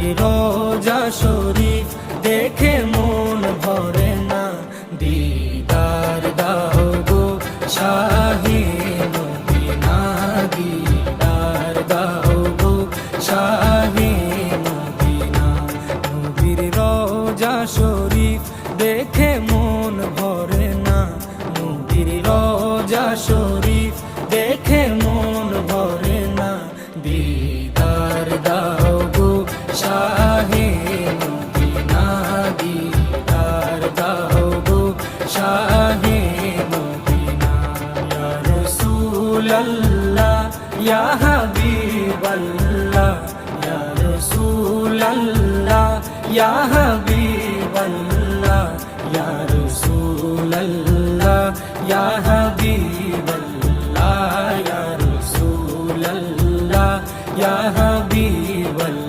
নবীর রোজা শরীফ দেখে মন ভরে না, দিদার দাও গো শাহে মদিনা, দিদার দাও গো শাহে মদিনা। নবীর রোজা শরীফ দেখে মন ভরে না, নবীর রোজা শরীফ দেখে মন ভরে না, দিদার দাও গো শাহে মদিনা, দিদার দাও গো শাহে মদিনা। ইয়া রাসূলাল্লাহ ইয়া হাবিবাল্লাহ, ইয়া রাসূলাল্লাহ ইয়া